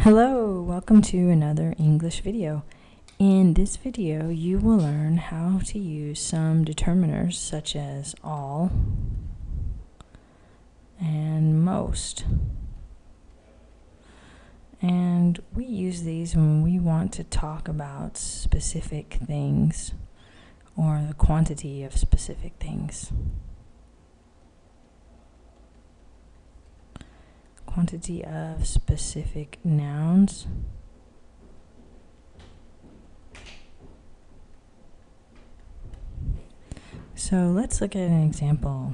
Hello, welcome to another English video. In this video, you will learn how to use some determiners such as all and most. And we use these when we want to talk about specific things or the quantity of specific things. Quantity of specific nouns. So let's look at an example.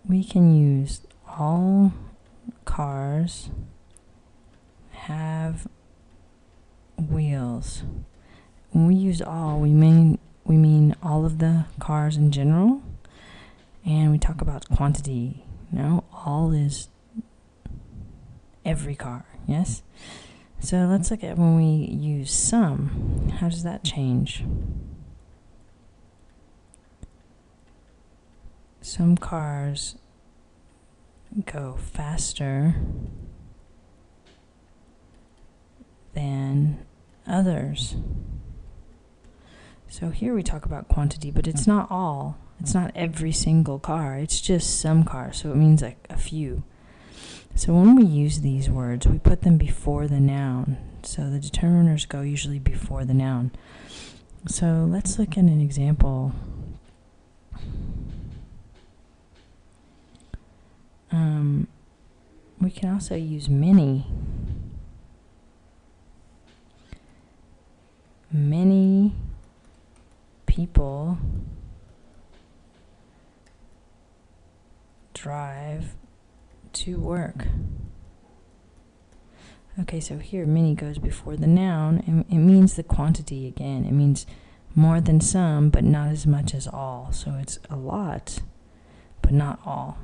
We can use all cars have wheels. When we use all, we mean all of the cars in general, and we talk about quantity. No, all is every car, yes? So let's look at when we use some. How does that change? Some cars go faster than others. So here we talk about quantity, but it's not all. It's not every single car. It's just some cars, so it means like a few. So when we use these words, we put them before the noun. So the determiners go usually before the noun. So let's look at an example. We can also use many. Many people drive to work. Okay, so here many goes before the noun, and it means the quantity again. It means more than some, but not as much as all. So it's a lot, but not all.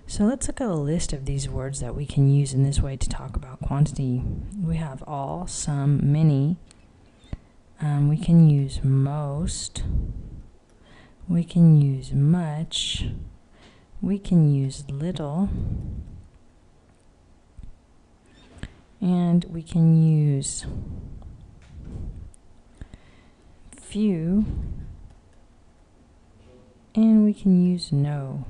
So let's look at a list of these words that we can use in this way to talk about quantity. We have all, some, many. We can use most. We can use much. We can use little. And we can use few. And we can use no.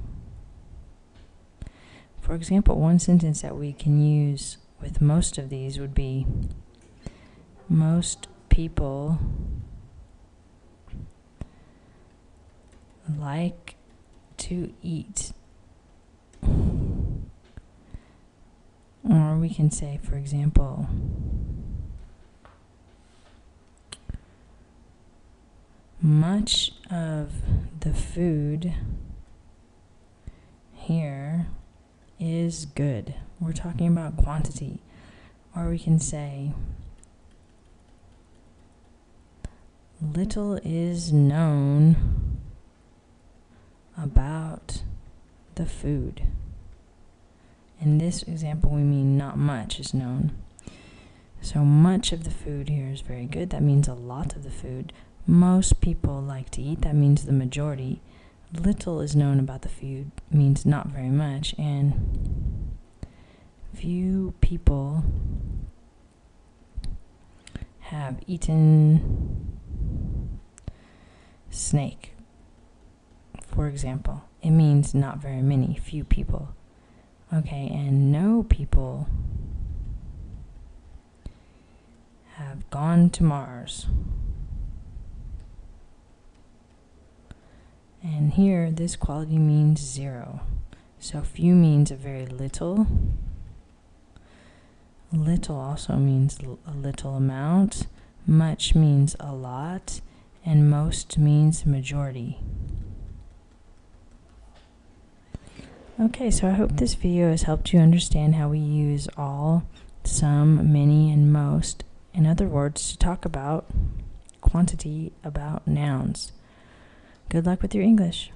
For example, one sentence that we can use with most of these would be, most people like to eat. Or we can say, for example, much of the food here is good. We're talking about quantity. Or we can say, little is known about the food. In this example, we mean not much is known. So much of the food here is very good. That means a lot of the food. Most people like to eat. That means the majority. Little is known about the food means not very much. And few people have eaten snake. For example, it means not very many, few people. Okay, and no people have gone to Mars. And here, this quality means 0. So few means a very little. Little also means a little amount. Much means a lot. And most means majority. Okay, so I hope this video has helped you understand how we use all, some, many, and most, in other words, to talk about quantity about nouns. Good luck with your English.